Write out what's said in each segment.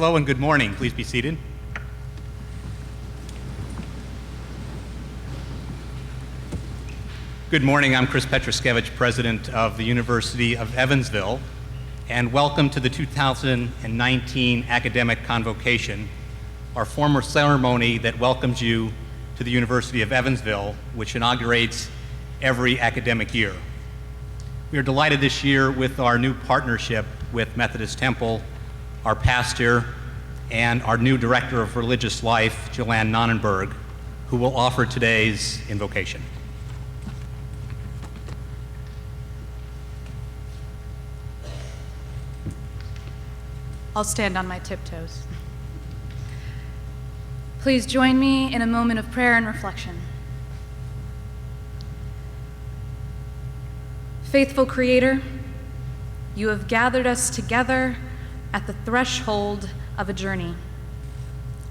Hello and good morning. Please be seated. Good morning. I'm Chris Petruskevich, President of the University of Evansville, and welcome to the 2019 Academic Convocation, our formal ceremony that welcomes you to the University of Evansville, which inaugurates every academic year. We are delighted this year with our new partnership with Methodist Temple, our pastor, and our new Director of Religious Life, Joanne Nonnenberg, who will offer today's invocation. I'll stand on my tiptoes. Please join me in a moment of prayer and reflection. Faithful Creator, you have gathered us together at the threshold of a journey.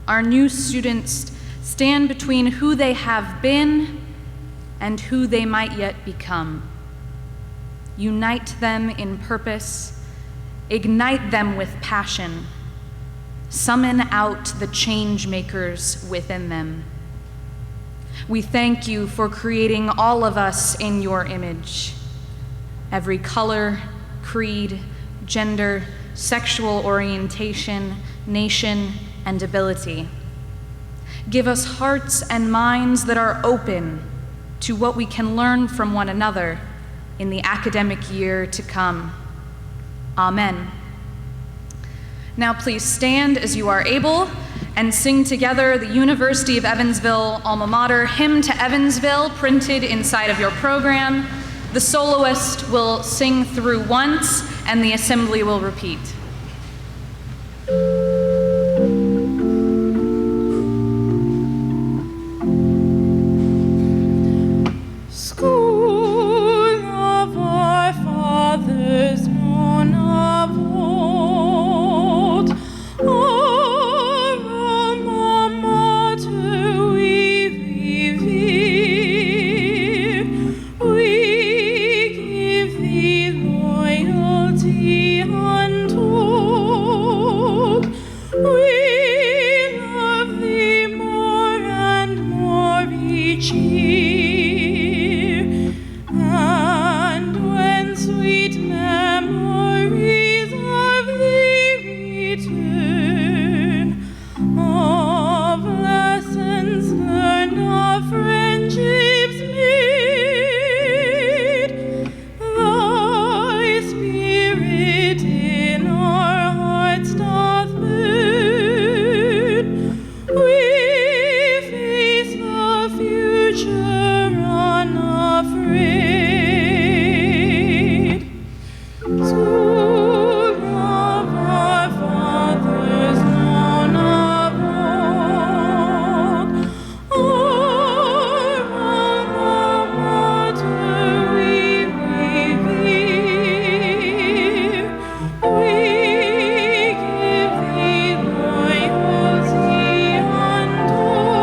Our new students stand between who they have been and who they might yet become. Unite them in purpose, ignite them with passion, summon out the change makers within them. We thank you for creating all of us in your image. Every color, creed, gender, sexual orientation, nation, and ability. Give us hearts and minds that are open to what we can learn from one another in the academic year to come. Amen. Now please stand as you are able and sing together the University of Evansville alma mater Hymn to Evansville, printed inside of your program. The soloist will sing through once, and the assembly will repeat. School of our fathers, known of old, our alma mater we revere. We give thee loyalty untold. We love thee more and more each year. And when sweet memories of thee return, of lessons learned, of friendships made, thy spirit in our hearts doth burn. We face the future unafraid. School of our fathers, known of old, our alma mater we revere. We give thee loyalty untold.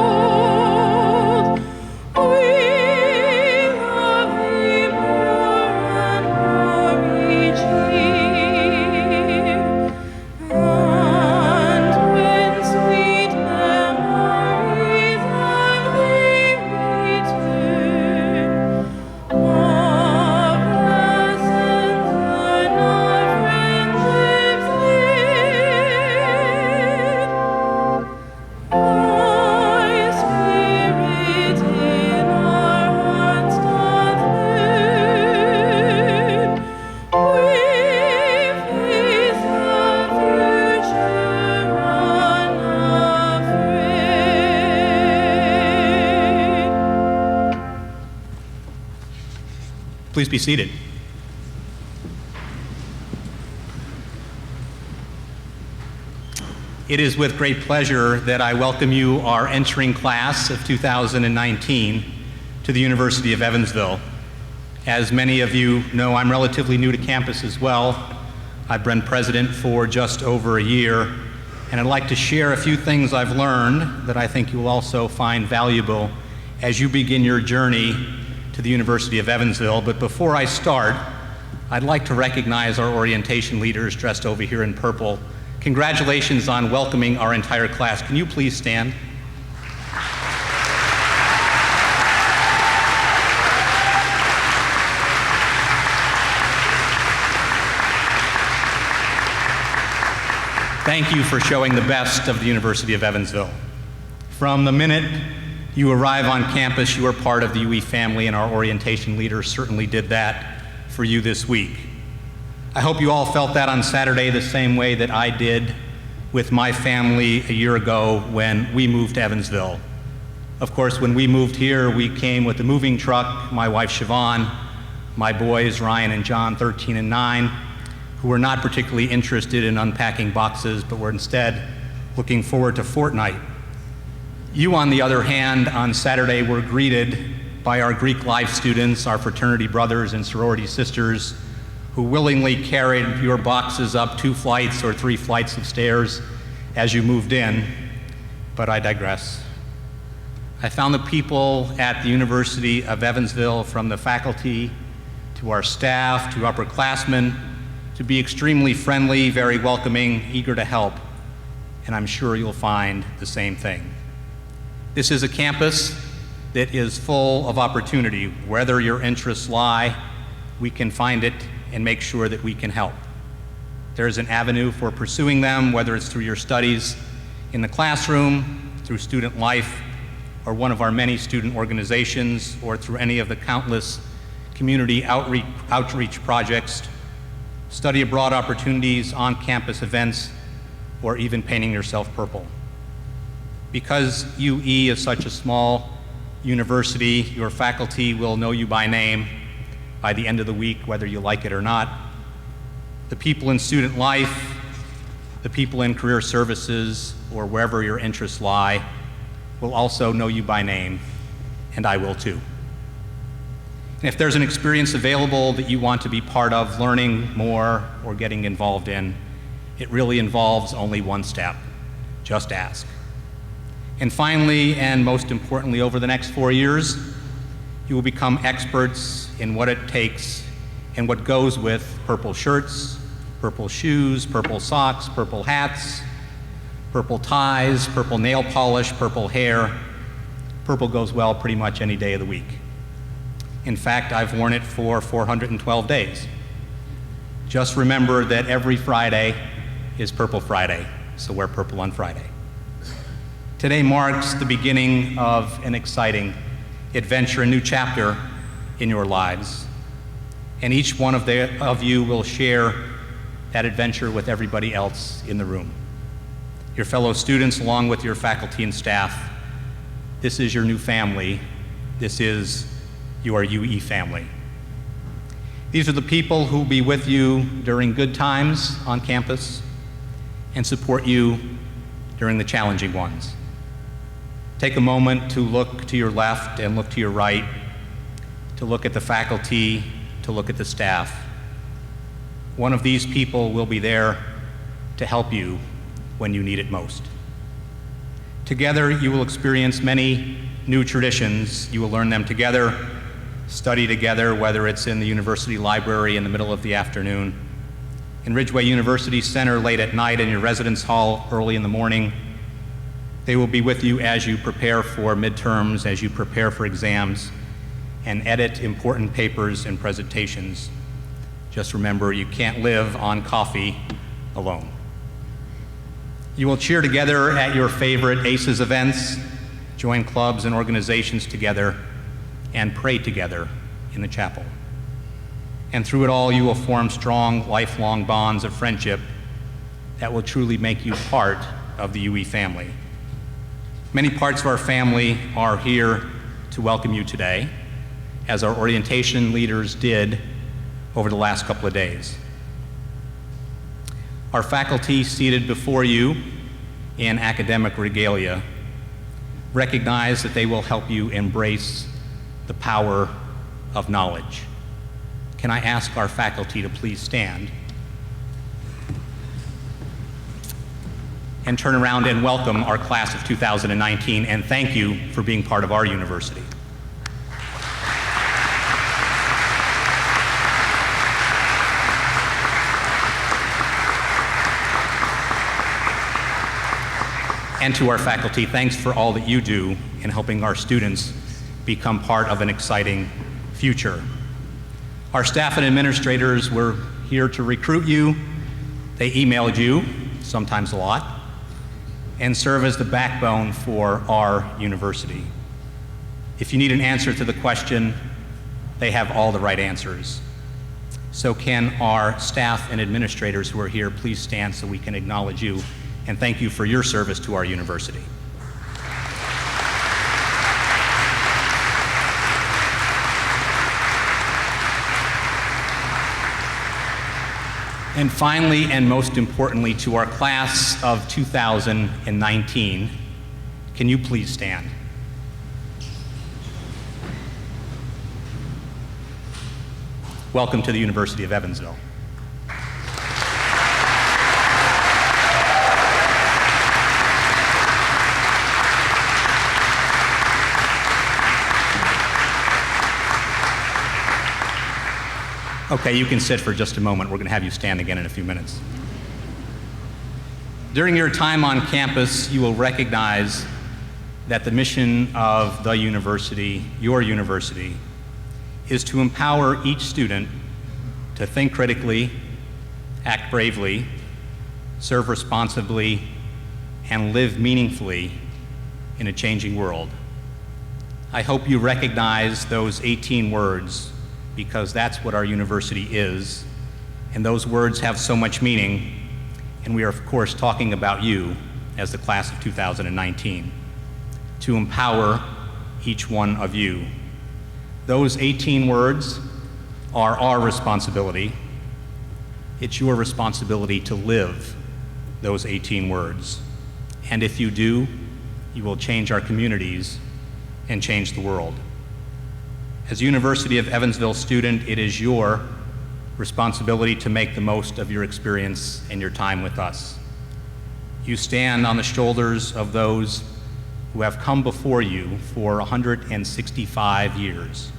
We love thee more and more each year. And when sweet memories of thee return, of lessons learned, of friendships made, thy spirit in our hearts doth burn. We face the future unafraid. Please be seated. It is with great pleasure that I welcome you, our entering class of 2019, to the University of Evansville. As many of you know, I'm relatively new to campus as well. I've been president for just over a year, and I'd like to share a few things I've learned that I think you will also find valuable as you begin your journey to the University of Evansville. But before I start, I'd like to recognize our orientation leaders dressed over here in purple. Congratulations on welcoming our entire class. Can you please stand? Thank you for showing the best of the University of Evansville. From the minute you arrive on campus, you are part of the UE family, and our orientation leader certainly did that for you this week. I hope you all felt that on Saturday the same way that I did with my family a year ago when we moved to Evansville. Of course, when we moved here, we came with a moving truck, my wife Siobhan, my boys Ryan and John, 13 and 9, who were not particularly interested in unpacking boxes, but were instead looking forward to Fortnite. You, on the other hand, on Saturday were greeted by our Greek life students, our fraternity brothers and sorority sisters, who willingly carried your boxes up 2 flights or 3 flights of stairs as you moved in, but I digress. I found the people at the University of Evansville, from the faculty to our staff to upperclassmen, to be extremely friendly, very welcoming, eager to help, and I'm sure you'll find the same thing. This is a campus that is full of opportunity. Wherever your interests lie, we can find it and make sure that we can help. There's an avenue for pursuing them, whether it's through your studies in the classroom, through student life, or one of our many student organizations, or through any of the countless community outreach projects, study abroad opportunities, on-campus events, or even painting yourself purple. Because UE is such a small university, your faculty will know you by name by the end of the week, whether you like it or not. The people in student life, the people in career services, or wherever your interests lie, will also know you by name, and I will too. And if there's an experience available that you want to be part of, learning more or getting involved in, it really involves only one step: just ask. And finally, and most importantly, over the next 4 years, you will become experts in what it takes and what goes with purple shirts, purple shoes, purple socks, purple hats, purple ties, purple nail polish, purple hair. Purple goes well pretty much any day of the week. In fact, I've worn it for 412 days. Just remember that every Friday is Purple Friday, so wear purple on Friday. Today marks the beginning of an exciting adventure, a new chapter in your lives. And each one of you will share that adventure with everybody else in the room. Your fellow students, along with your faculty and staff. This is your new family. This is your UE family. These are the people who will be with you during good times on campus and support you during the challenging ones. Take a moment to look to your left and look to your right, to look at the faculty, to look at the staff. One of these people will be there to help you when you need it most. Together, you will experience many new traditions. You will learn them together, study together, whether it's in the university library in the middle of the afternoon, in Ridgeway University Center late at night, in your residence hall early in the morning. They will be with you as you prepare for midterms, as you prepare for exams, and edit important papers and presentations. Just remember, you can't live on coffee alone. You will cheer together at your favorite ACES events, join clubs and organizations together, and pray together in the chapel. And through it all, you will form strong, lifelong bonds of friendship that will truly make you part of the UE family. Many parts of our family are here to welcome you today, as our orientation leaders did over the last couple of days. Our faculty seated before you in academic regalia recognize that they will help you embrace the power of knowledge. Can I ask our faculty to please stand and turn around and welcome our class of 2019, and thank you for being part of our university. And to our faculty, thanks for all that you do in helping our students become part of an exciting future. Our staff and administrators were here to recruit you. They emailed you, sometimes a lot, and serve as the backbone for our university. If you need an answer to the question, they have all the right answers. So can our staff and administrators who are here please stand so we can acknowledge you and thank you for your service to our university. And finally, and most importantly, to our class of 2019, can you please stand? Welcome to the University of Evansville. Okay, you can sit for just a moment. We're going to have you stand again in a few minutes. During your time on campus, you will recognize that the mission of the university, your university, is to empower each student to think critically, act bravely, serve responsibly, and live meaningfully in a changing world. I hope you recognize those 18 words because that's what our university is, and those words have so much meaning, and we are, of course, talking about you as the class of 2019, to empower each one of you. Those 18 words are our responsibility. It's your responsibility to live those 18 words. And if you do, you will change our communities and change the world. As a University of Evansville student, it is your responsibility to make the most of your experience and your time with us. You stand on the shoulders of those who have come before you for 165 years.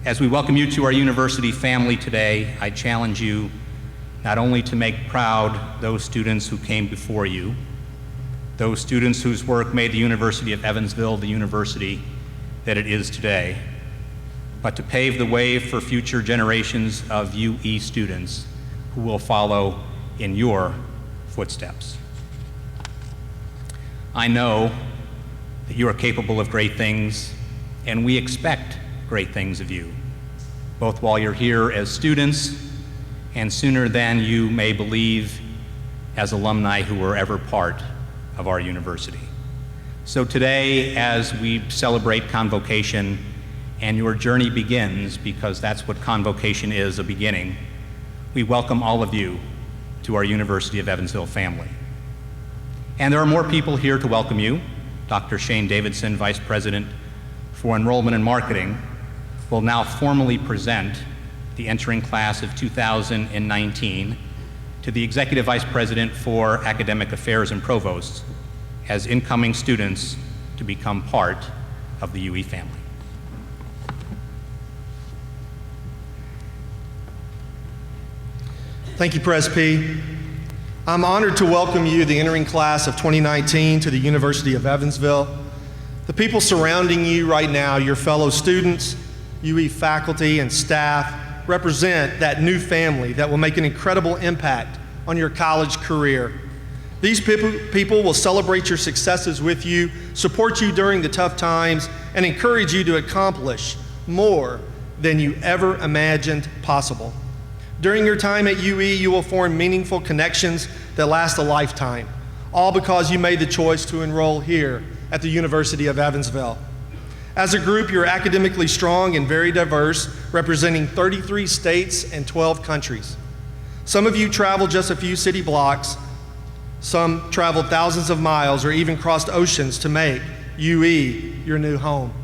As we welcome you to our university family today, I challenge you not only to make proud those students who came before you, those students whose work made the University of Evansville the university that it is today, but to pave the way for future generations of UE students who will follow in your footsteps. I know that you are capable of great things, and we expect great things of you, both while you're here as students and sooner than you may believe as alumni who were ever part of our university. So today, as we celebrate Convocation, and your journey begins, because that's what Convocation is, a beginning, we welcome all of you to our University of Evansville family. And there are more people here to welcome you. Dr. Shane Davidson, Vice President for Enrollment and Marketing, will now formally present the entering class of 2019 to the Executive Vice President for Academic Affairs and Provosts as incoming students to become part of the UE family. Thank you, Pres P. I'm honored to welcome you, the entering class of 2019, to the University of Evansville. The people surrounding you right now, your fellow students, UE faculty and staff, represent that new family that will make an incredible impact on your college career. These people will celebrate your successes with you, support you during the tough times, and encourage you to accomplish more than you ever imagined possible. During your time at UE, you will form meaningful connections that last a lifetime, all because you made the choice to enroll here at the University of Evansville. As a group, you're academically strong and very diverse, representing 33 states and 12 countries. Some of you traveled just a few city blocks, some traveled thousands of miles or even crossed oceans to make UE your new home.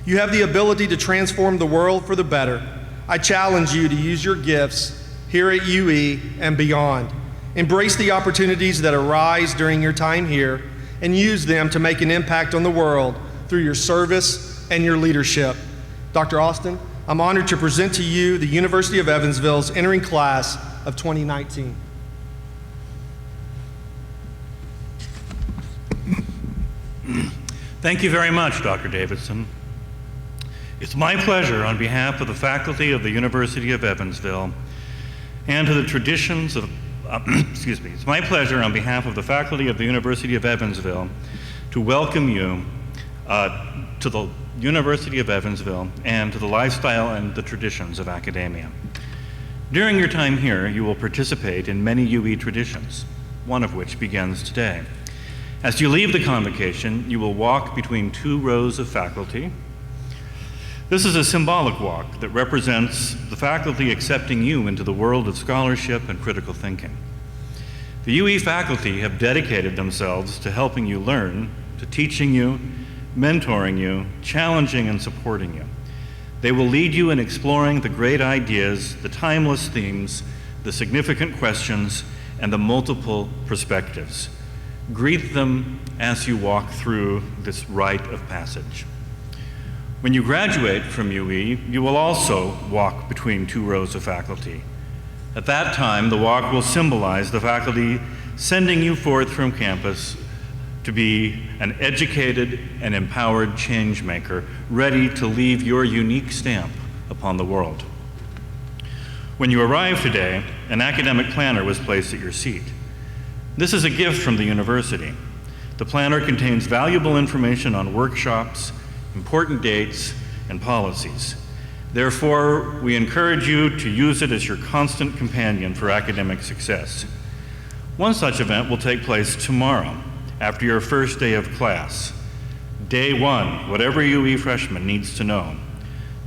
You have the ability to transform the world for the better. I challenge you to use your gifts here at UE and beyond. Embrace the opportunities that arise during your time here and use them to make an impact on the world through your service and your leadership. Dr. Austin, I'm honored to present to you the University of Evansville's entering class of 2019. Thank you very much, Dr. Davidson. It's my pleasure on behalf of the faculty of the University of Evansville and to the traditions of, it's my pleasure on behalf of the faculty of the University of Evansville to welcome you to the University of Evansville and to the lifestyle and the traditions of academia. During your time here, you will participate in many UE traditions, one of which begins today. As you leave the convocation, you will walk between 2 rows of faculty. This is a symbolic walk that represents the faculty accepting you into the world of scholarship and critical thinking. The UE faculty have dedicated themselves to helping you learn, to teaching you, mentoring you, challenging and supporting you. They will lead you in exploring the great ideas, the timeless themes, the significant questions, and the multiple perspectives. Greet them as you walk through this rite of passage. When you graduate from UE, you will also walk between 2 rows of faculty. At that time, the walk will symbolize the faculty sending you forth from campus to be an educated and empowered change maker, ready to leave your unique stamp upon the world. When you arrived today, an academic planner was placed at your seat. This is a gift from the university. The planner contains valuable information on workshops, important dates, and policies. Therefore, we encourage you to use it as your constant companion for academic success. One such event will take place tomorrow, after your first day of class. Day 1, whatever UE freshman needs to know.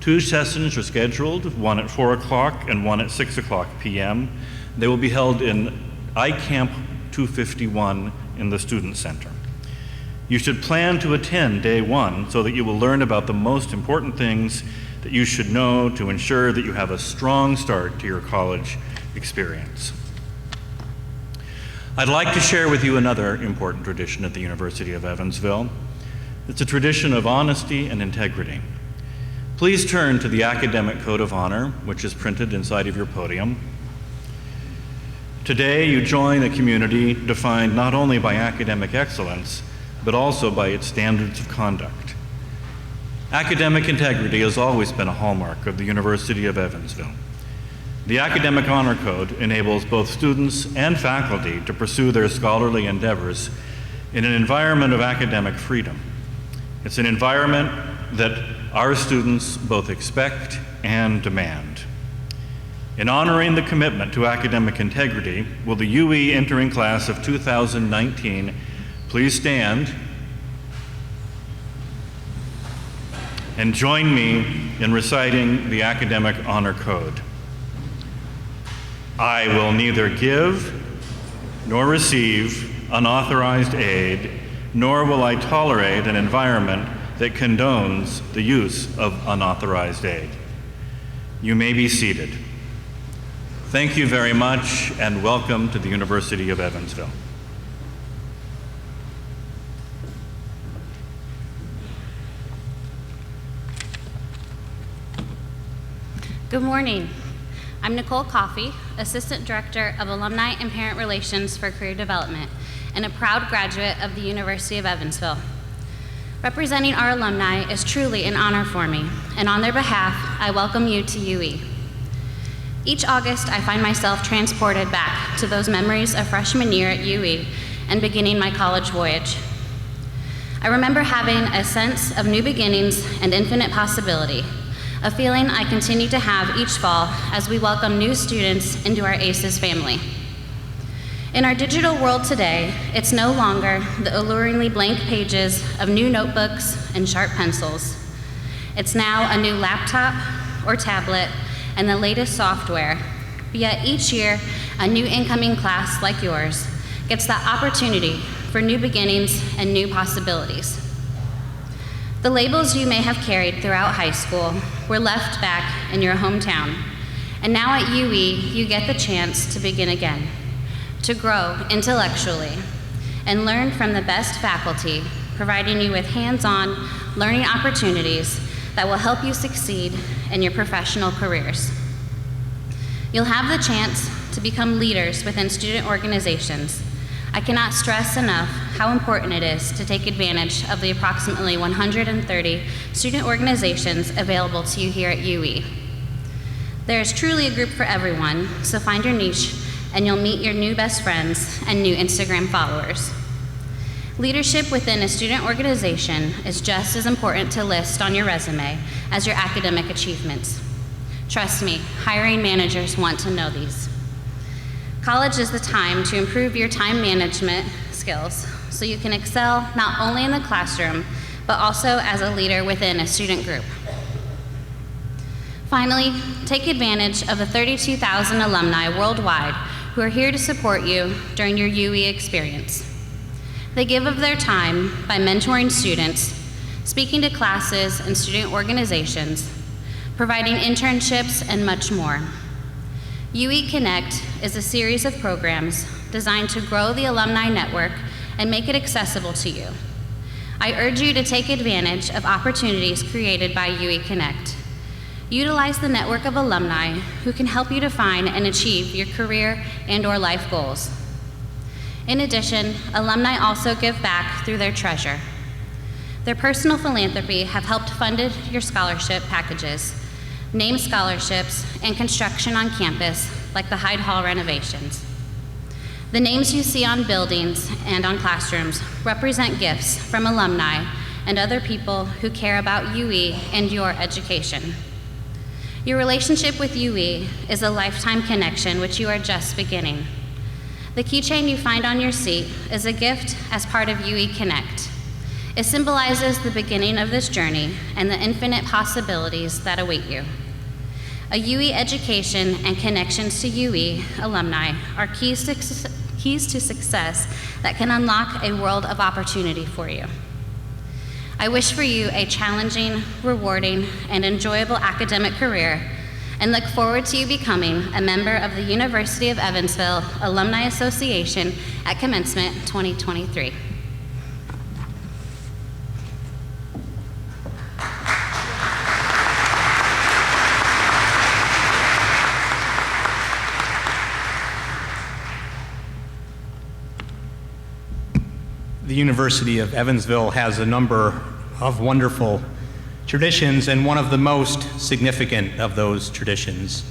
2 sessions are scheduled, one at 4 o'clock and one at 6 o'clock p.m. They will be held in iCamp 251 in the Student Center. You should plan to attend Day 1 so that you will learn about the most important things that you should know to ensure that you have a strong start to your college experience. I'd like to share with you another important tradition at the University of Evansville. It's a tradition of honesty and integrity. Please turn to the Academic Code of Honor, which is printed inside of your podium. Today, you join a community defined not only by academic excellence, but also by its standards of conduct. Academic integrity has always been a hallmark of the University of Evansville. The Academic Honor Code enables both students and faculty to pursue their scholarly endeavors in an environment of academic freedom. It's an environment that our students both expect and demand. In honoring the commitment to academic integrity, will the UE entering class of 2019 please stand and join me in reciting the Academic Honor Code. I will neither give nor receive unauthorized aid, nor will I tolerate an environment that condones the use of unauthorized aid. You may be seated. Thank you very much, and welcome to the University of Evansville. Good morning. I'm Nicole Coffey, Assistant Director of Alumni and Parent Relations for Career Development, and a proud graduate of the University of Evansville. Representing our alumni is truly an honor for me, and on their behalf, I welcome you to UE. Each August, I find myself transported back to those memories of freshman year at UE and beginning my college voyage. I remember having a sense of new beginnings and infinite possibility, a feeling I continue to have each fall as we welcome new students into our ACES family. In our digital world today, it's no longer the alluringly blank pages of new notebooks and sharp pencils. It's now a new laptop or tablet and the latest software. But yet each year, a new incoming class like yours gets the opportunity for new beginnings and new possibilities. The labels you may have carried throughout high school were left back in your hometown. And now at UE, you get the chance to begin again, to grow intellectually, and learn from the best faculty, providing you with hands-on learning opportunities that will help you succeed in your professional careers. You'll have the chance to become leaders within student organizations, I cannot stress enough how important it is to take advantage of the approximately 130 student organizations available to you here at UE. There is truly a group for everyone, so find your niche and you'll meet your new best friends and new Instagram followers. Leadership within a student organization is just as important to list on your resume as your academic achievements. Trust me, hiring managers want to know these. College is the time to improve your time management skills so you can excel not only in the classroom, but also as a leader within a student group. Finally, take advantage of the 32,000 alumni worldwide who are here to support you during your UE experience. They give of their time by mentoring students, speaking to classes and student organizations, providing internships, and much more. UE Connect is a series of programs designed to grow the alumni network and make it accessible to you. I urge you to take advantage of opportunities created by UE Connect. Utilize the network of alumni who can help you define and achieve your career and/or life goals. In addition, alumni also give back through their treasure. Their personal philanthropy have helped fund your scholarship packages, named scholarships, and construction on campus, like the Hyde Hall renovations. The names you see on buildings and on classrooms represent gifts from alumni and other people who care about UE and your education. Your relationship with UE is a lifetime connection which you are just beginning. The keychain you find on your seat is a gift as part of UE Connect. It symbolizes the beginning of this journey and the infinite possibilities that await you. A UE education and connections to UE alumni are keys to success that can unlock a world of opportunity for you. I wish for you a challenging, rewarding, and enjoyable academic career, and look forward to you becoming a member of the University of Evansville Alumni Association at Commencement 2023. The University of Evansville has a number of wonderful traditions, and one of the most significant of those traditions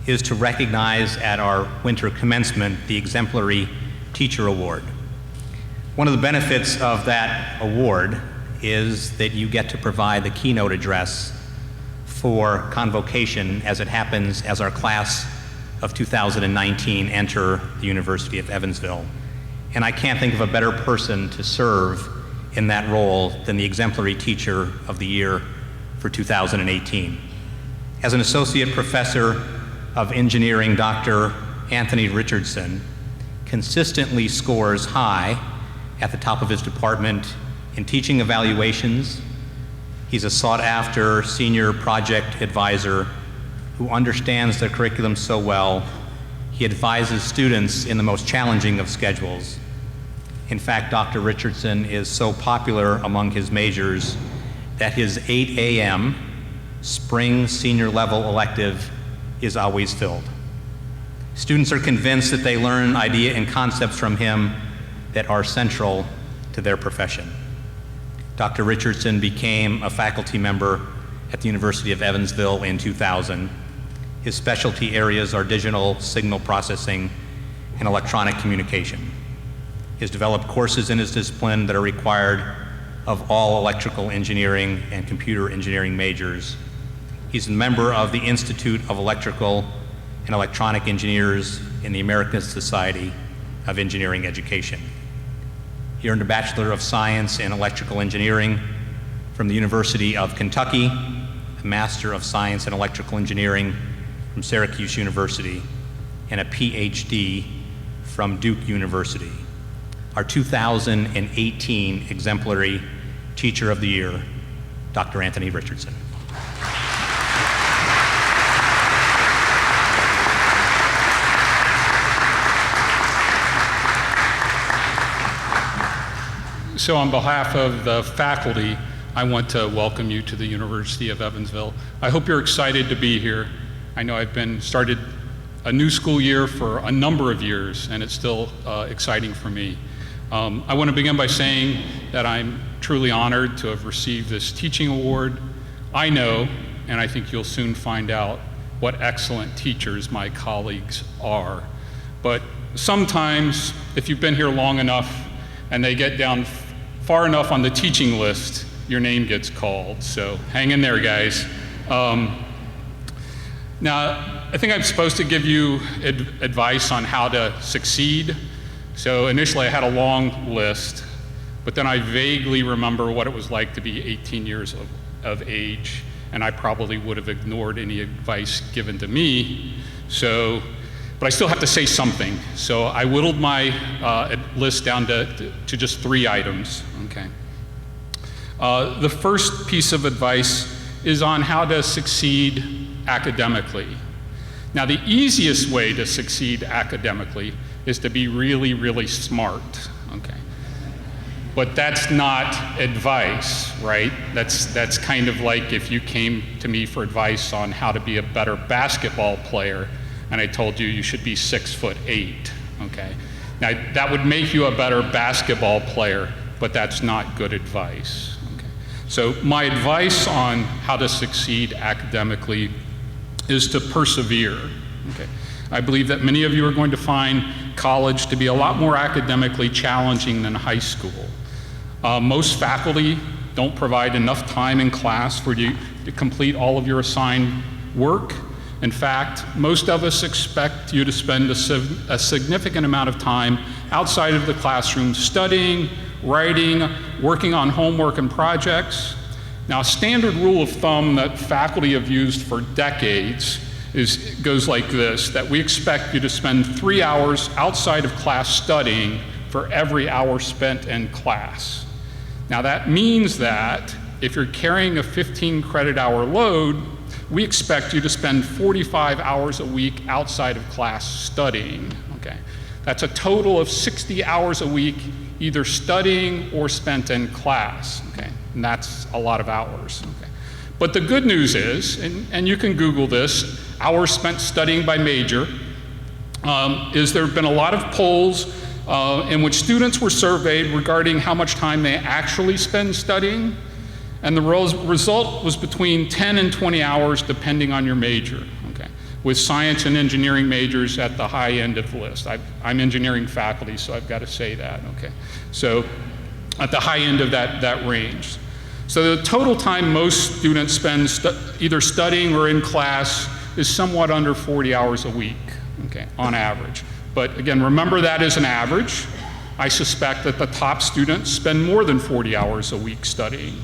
is to recognize at our winter commencement the Exemplary Teacher Award. One of the benefits of that award is that you get to provide the keynote address for Convocation as it happens as our class of 2019 enter the University of Evansville. And I can't think of a better person to serve in that role than the Exemplary Teacher of the Year for 2018. As an associate professor of engineering, Dr. Anthony Richardson consistently scores high at the top of his department in teaching evaluations. He's a sought-after senior project advisor who understands the curriculum so well. He advises students in the most challenging of schedules. In fact, Dr. Richardson is so popular among his majors that his 8 a.m. spring senior level elective is always filled. Students are convinced that they learn idea and concepts from him that are central to their profession. Dr. Richardson became a faculty member at the University of Evansville in 2000. His specialty areas are digital signal processing and electronic communication. He has developed courses in his discipline that are required of all electrical engineering and computer engineering majors. He's a member of the Institute of Electrical and Electronic Engineers in the American Society of Engineering Education. He earned a Bachelor of Science in Electrical Engineering from the University of Kentucky, a Master of Science in Electrical Engineering from Syracuse University, and a PhD from Duke University. Our 2018 Exemplary Teacher of the Year, Dr. Anthony Richardson. So on behalf of the faculty, I want to welcome you to the University of Evansville. I hope you're excited to be here. I know I've been started a new school year for a number of years, and it's still exciting for me. I want to begin by saying that I'm truly honored to have received this teaching award. I know, and I think you'll soon find out, what excellent teachers my colleagues are. But sometimes, if you've been here long enough and they get down far enough on the teaching list, your name gets called. So hang in there, guys. Now, I think I'm supposed to give you advice on how to succeed. So initially I had a long list, but then I vaguely remember what it was like to be 18 years of age, and I probably would have ignored any advice given to me. But I still have to say something. So I whittled my list down to just 3 items, okay? The first piece of advice is on how to succeed academically. Now, the easiest way to succeed academically is to be really, really smart, okay? But that's not advice, right? That's kind of like if you came to me for advice on how to be a better basketball player, and I told you you should be 6'8", okay? Now, that would make you a better basketball player, but that's not good advice, okay? So my advice on how to succeed academically is to persevere, okay? I believe that many of you are going to find college to be a lot more academically challenging than high school. Most faculty don't provide enough time in class for you to complete all of your assigned work. In fact, most of us expect you to spend a significant amount of time outside of the classroom studying, writing, working on homework and projects. Now, a standard rule of thumb that faculty have used for decades goes like this, that we expect you to spend 3 hours outside of class studying for every hour spent in class. Now, that means that if you're carrying a 15 credit hour load, we expect you to spend 45 hours a week outside of class studying, okay? That's a total of 60 hours a week either studying or spent in class, okay? And that's a lot of hours, okay? But the good news is, and you can Google this, hours spent studying by major, is there have been a lot of polls in which students were surveyed regarding how much time they actually spend studying, and the result was between 10 and 20 hours depending on your major, okay? With science and engineering majors at the high end of the list. I'm engineering faculty, so I've got to say that, okay? So at the high end of that range. So the total time most students spend either studying or in class is somewhat under 40 hours a week, okay, on average. But again, remember that is an average. I suspect that the top students spend more than 40 hours a week studying.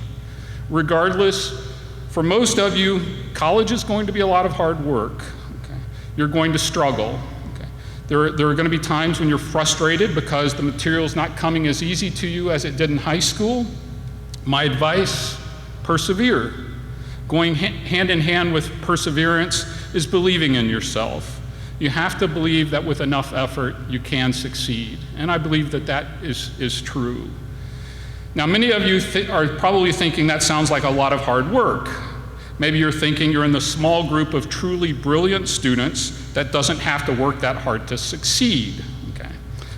Regardless, for most of you, college is going to be a lot of hard work, okay? You're going to struggle, okay? There are going to be times when you're frustrated because the material is not coming as easy to you as it did in high school. My advice, persevere. Going hand in hand with perseverance is believing in yourself. You have to believe that with enough effort, you can succeed. And I believe that that is true. Now, many of you are probably thinking that sounds like a lot of hard work. Maybe you're thinking you're in the small group of truly brilliant students that doesn't have to work that hard to succeed, okay?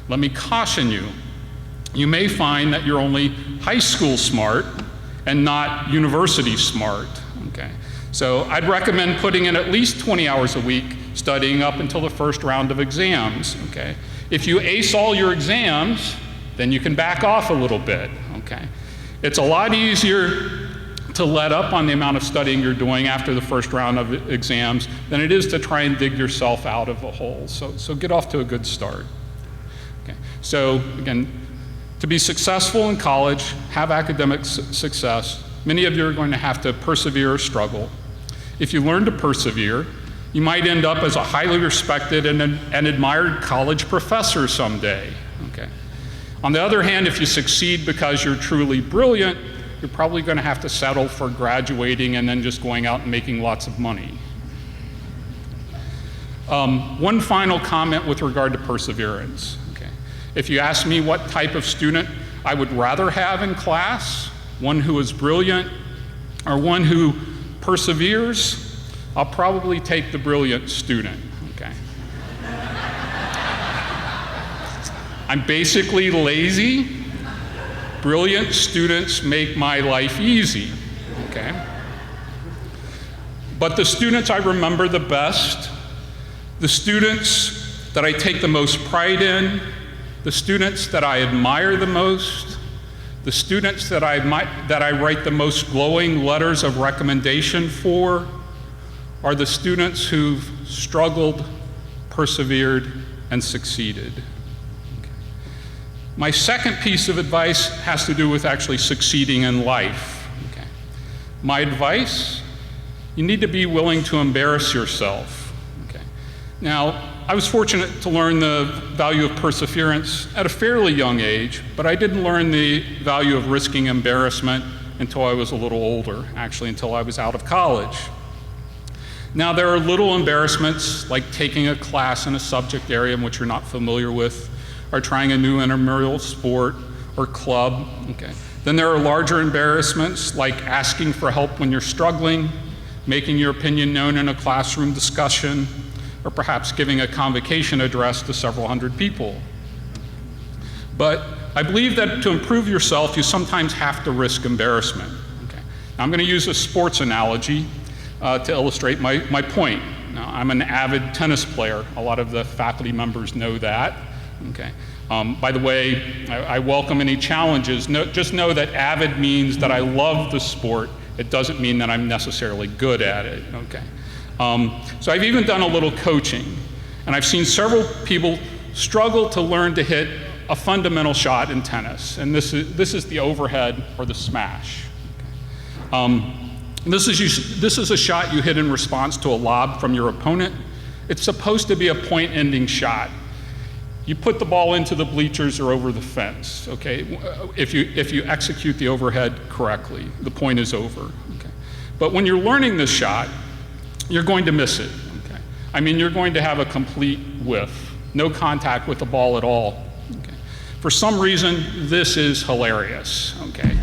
Let me caution you. You may find that you're only high school smart and not university smart, okay? So I'd recommend putting in at least 20 hours a week studying up until the first round of exams, okay? If you ace all your exams, then you can back off a little bit, okay? It's a lot easier to let up on the amount of studying you're doing after the first round of exams than it is to try and dig yourself out of a hole. So get off to a good start. Okay. So again, to be successful in college, have academic success, many of you are going to have to persevere or struggle. If you learn to persevere, you might end up as a highly respected and admired college professor someday, okay? On the other hand, if you succeed because you're truly brilliant, you're probably going to have to settle for graduating and then just going out and making lots of money. One final comment with regard to perseverance, okay? If you ask me what type of student I would rather have in class, one who is brilliant or one who perseveres, I'll probably take the brilliant student, okay? I'm basically lazy. Brilliant students make my life easy, okay? But the students I remember the best, the students that I take the most pride in, the students that I admire the most, the students that I write the most glowing letters of recommendation for, are the students who've struggled, persevered, and succeeded. My second piece of advice has to do with actually succeeding in life. Okay. My advice, you need to be willing to embarrass yourself. Okay. Now, I was fortunate to learn the value of perseverance at a fairly young age, but I didn't learn the value of risking embarrassment until I was a little older, actually until I was out of college. Now, there are little embarrassments like taking a class in a subject area in which you're not familiar with, or trying a new intramural sport or club. Okay. Then there are larger embarrassments like asking for help when you're struggling, making your opinion known in a classroom discussion, or perhaps giving a convocation address to several hundred people. But I believe that to improve yourself, you sometimes have to risk embarrassment. Okay. Now, I'm going to use a sports analogy to illustrate my point. Now, I'm an avid tennis player. A lot of the faculty members know that. Okay. By the way, I welcome any challenges. Just know that avid means that I love the sport. It doesn't mean that I'm necessarily good at it. Okay. So I've even done a little coaching, and I've seen several people struggle to learn to hit a fundamental shot in tennis, and this is the overhead or the smash. Okay. This is a shot you hit in response to a lob from your opponent. It's supposed to be a point-ending shot. You put the ball into the bleachers or over the fence, okay? If you execute the overhead correctly, the point is over, okay? But when you're learning this shot, you're going to miss it, okay? I mean, you're going to have a complete whiff, no contact with the ball at all, okay? For some reason, this is hilarious, okay?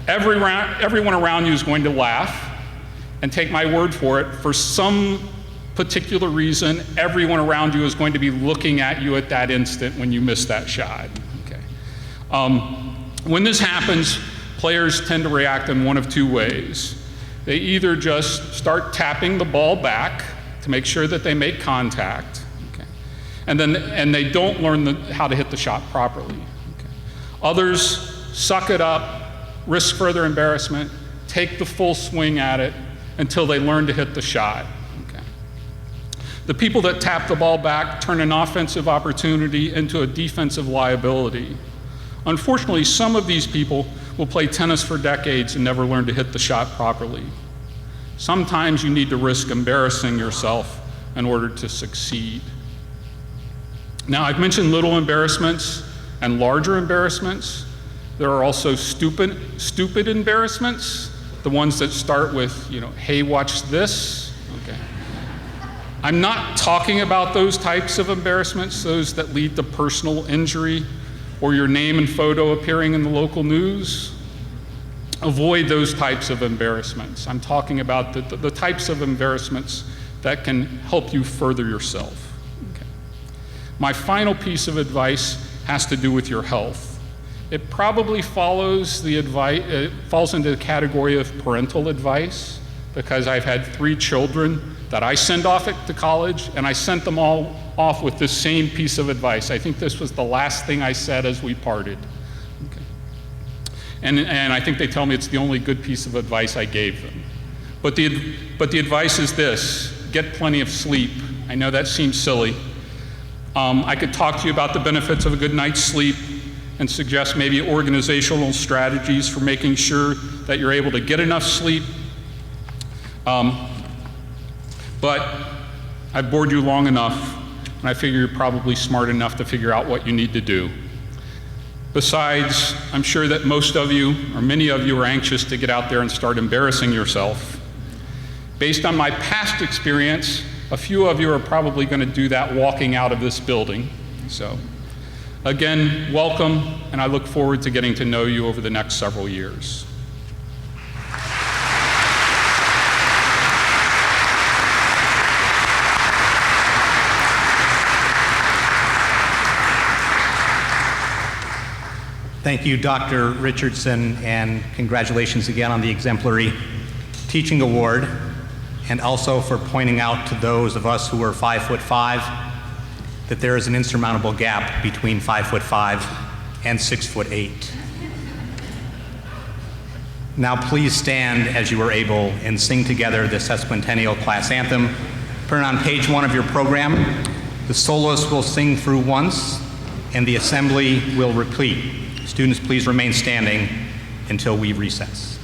Everyone around you is going to laugh, and take my word for it, for some particular reason, everyone around you is going to be looking at you at that instant when you miss that shot. Okay. When this happens, players tend to react in one of two ways. They either just start tapping the ball back to make sure that they make contact, okay, and they don't learn how to hit the shot properly. Okay. Others suck it up, risk further embarrassment, take the full swing at it until they learn to hit the shot. The people that tap the ball back turn an offensive opportunity into a defensive liability. Unfortunately, some of these people will play tennis for decades and never learn to hit the shot properly. Sometimes you need to risk embarrassing yourself in order to succeed. Now, I've mentioned little embarrassments and larger embarrassments. There are also stupid embarrassments, the ones that start with, hey, watch this. Okay. I'm not talking about those types of embarrassments, those that lead to personal injury or your name and photo appearing in the local news. Avoid those types of embarrassments. I'm talking about the types of embarrassments that can help you further yourself. Okay. My final piece of advice has to do with your health. It probably falls into the category of parental advice, because I've had 3 children that I send off to college, and I sent them all off with this same piece of advice. I think this was the last thing I said as we parted. Okay. And I think they tell me it's the only good piece of advice I gave them. But the advice is this: get plenty of sleep. I know that seems silly. I could talk to you about the benefits of a good night's sleep and suggest maybe organizational strategies for making sure that you're able to get enough sleep. But I've bored you long enough, and I figure you're probably smart enough to figure out what you need to do. Besides, I'm sure that most of you, or many of you, are anxious to get out there and start embarrassing yourself. Based on my past experience, a few of you are probably going to do that walking out of this building. So, again, welcome, and I look forward to getting to know you over the next several years. Thank you, Dr. Richardson, and congratulations again on the exemplary teaching award, and also for pointing out to those of us who are 5'5" that there is an insurmountable gap between 5'5" and 6'8". Now please stand as you are able and sing together the sesquicentennial class anthem. Printed on page 1 of your program. The soloist will sing through once, and the assembly will repeat. Students, please remain standing until we recess.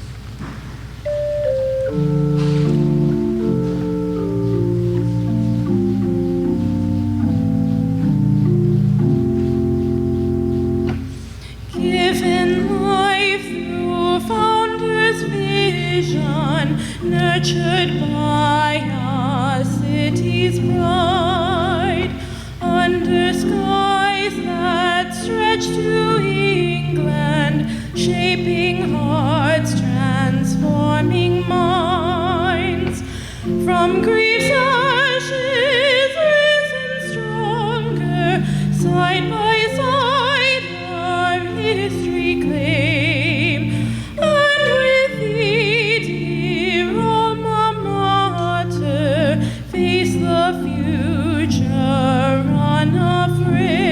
Given life through founder's vision, nurtured by a city's pride, under skies that stretch to England, shaping hearts, transforming minds. From grief's ashes risen stronger, side by side our history claim. And with thee, dear alma mater, face the future unafraid.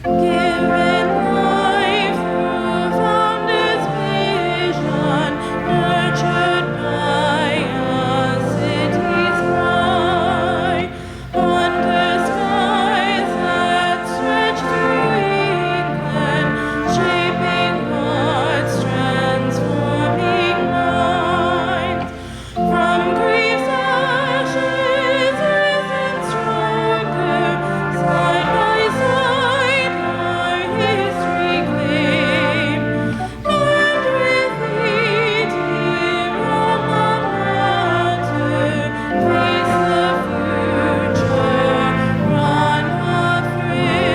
Given life through founder's vision, nurtured by a city's pride, under skies that stretch to England, shaping hearts, transforming minds. From grief's ashes risen stronger, side by side our history claim. And with thee, dear alma mater, face the future unafraid.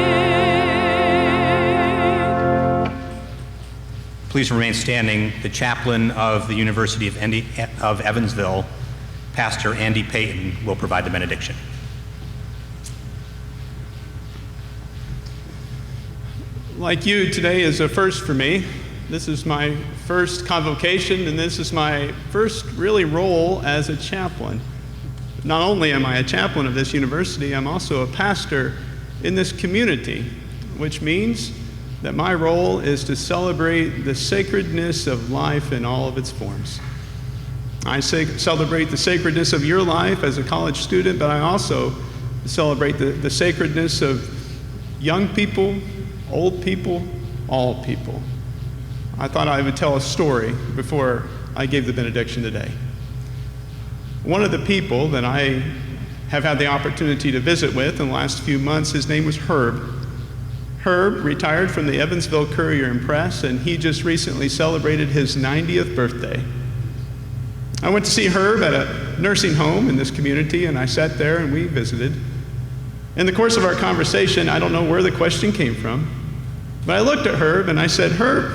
Please remain standing. The chaplain of the University of Evansville, Pastor Andy Payton, will provide the benediction. Like you, today is a first for me. This is my first convocation, and this is my first really role as a chaplain. Not only am I a chaplain of this university, I'm also a pastor in this community, which means that my role is to celebrate the sacredness of life in all of its forms. I celebrate the sacredness of your life as a college student, but I also celebrate the sacredness of young people, old people, all people. I thought I would tell a story before I gave the benediction today. One of the people that I have had the opportunity to visit with in the last few months, his name was Herb. Herb retired from the Evansville Courier and Press, and he just recently celebrated his 90th birthday. I went to see Herb at a nursing home in this community, and I sat there and we visited. In the course of our conversation, I don't know where the question came from, but I looked at Herb and I said, "Herb,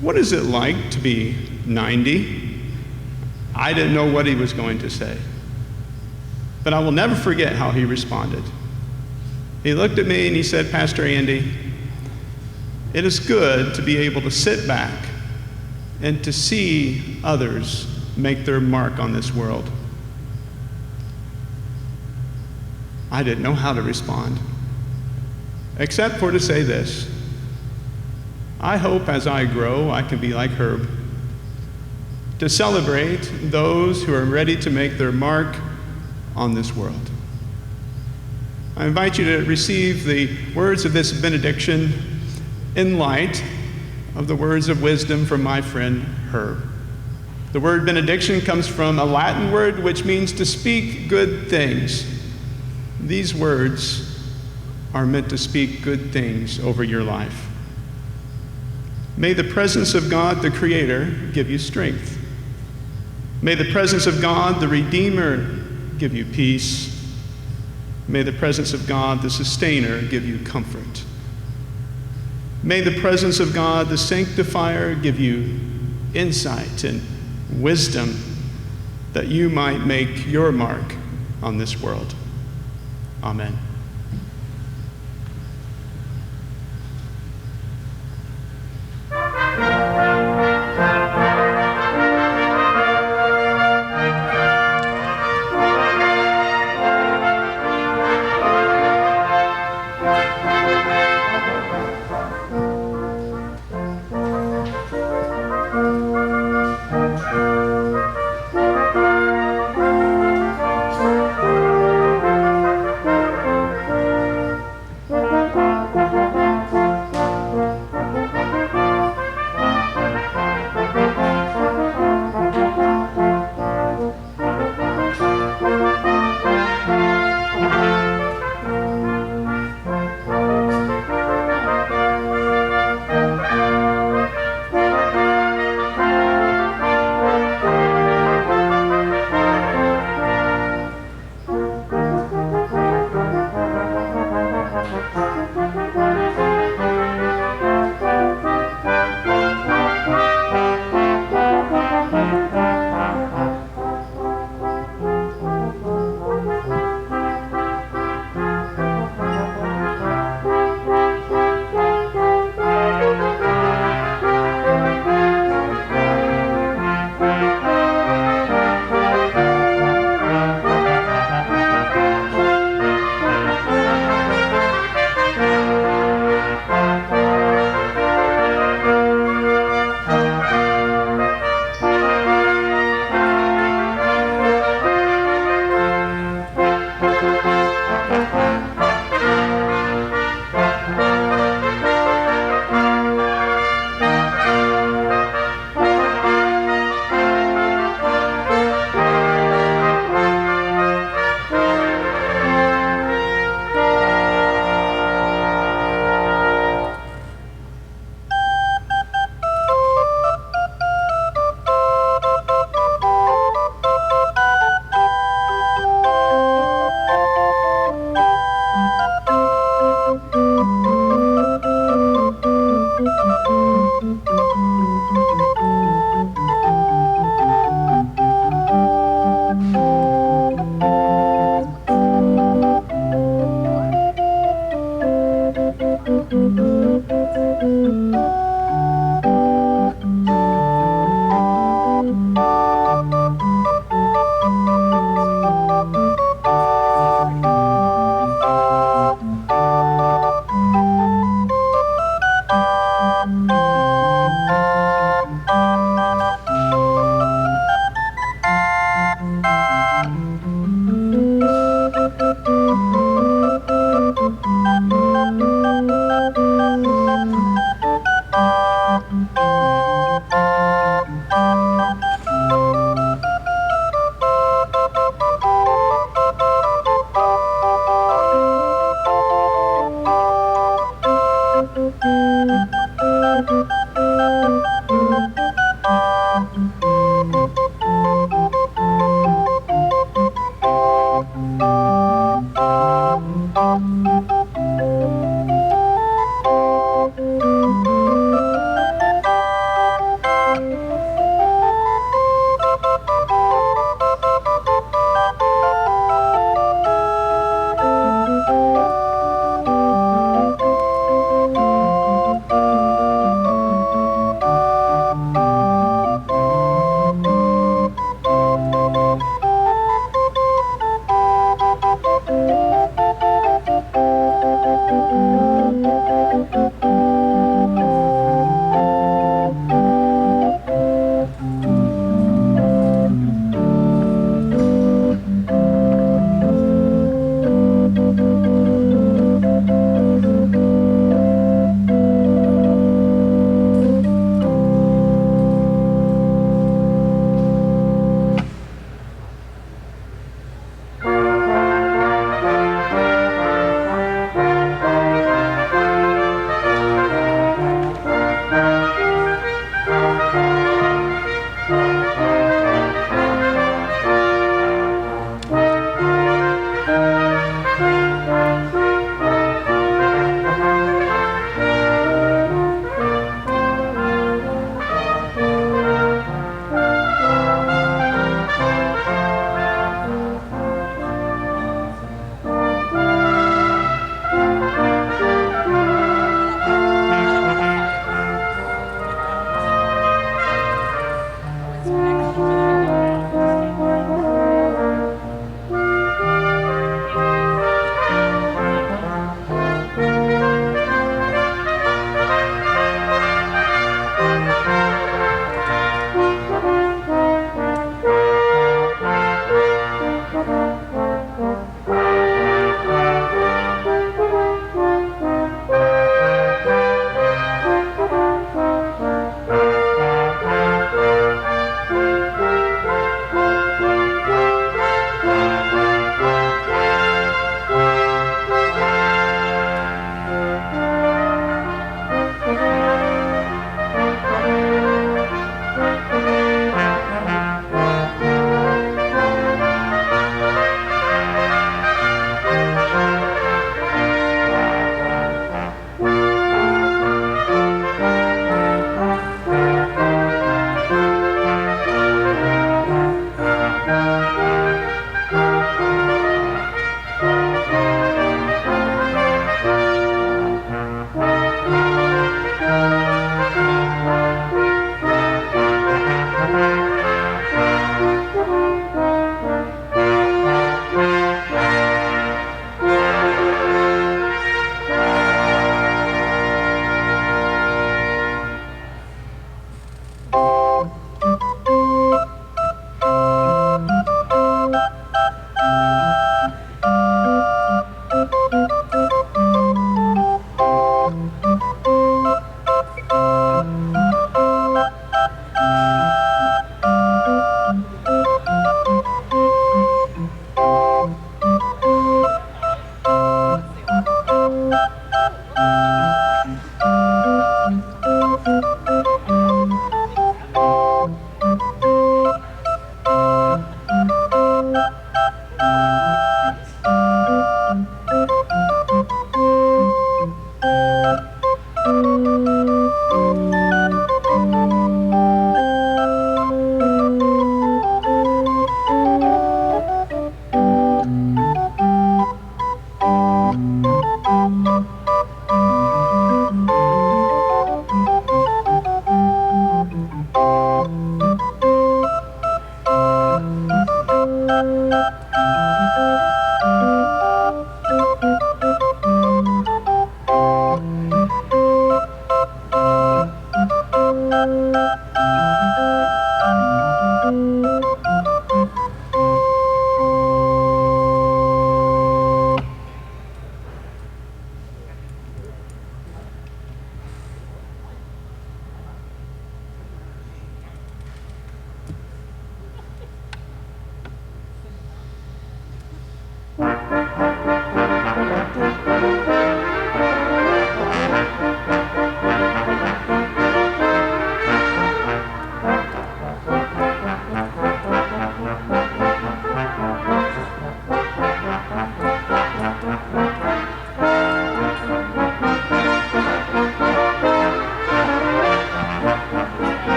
what is it like to be 90? I didn't know what he was going to say, but I will never forget how he responded. He looked at me and he said, "Pastor Andy, it is good to be able to sit back and to see others make their mark on this world." I didn't know how to respond, except for to say this: I hope as I grow, I can be like Herb, to celebrate those who are ready to make their mark on this world. I invite you to receive the words of this benediction in light of the words of wisdom from my friend Herb. The word benediction comes from a Latin word which means to speak good things. These words are meant to speak good things over your life. May the presence of God, the Creator, give you strength. May the presence of God, the Redeemer, give you peace. May the presence of God, the Sustainer, give you comfort. May the presence of God, the Sanctifier, give you insight and wisdom that you might make your mark on this world. Amen.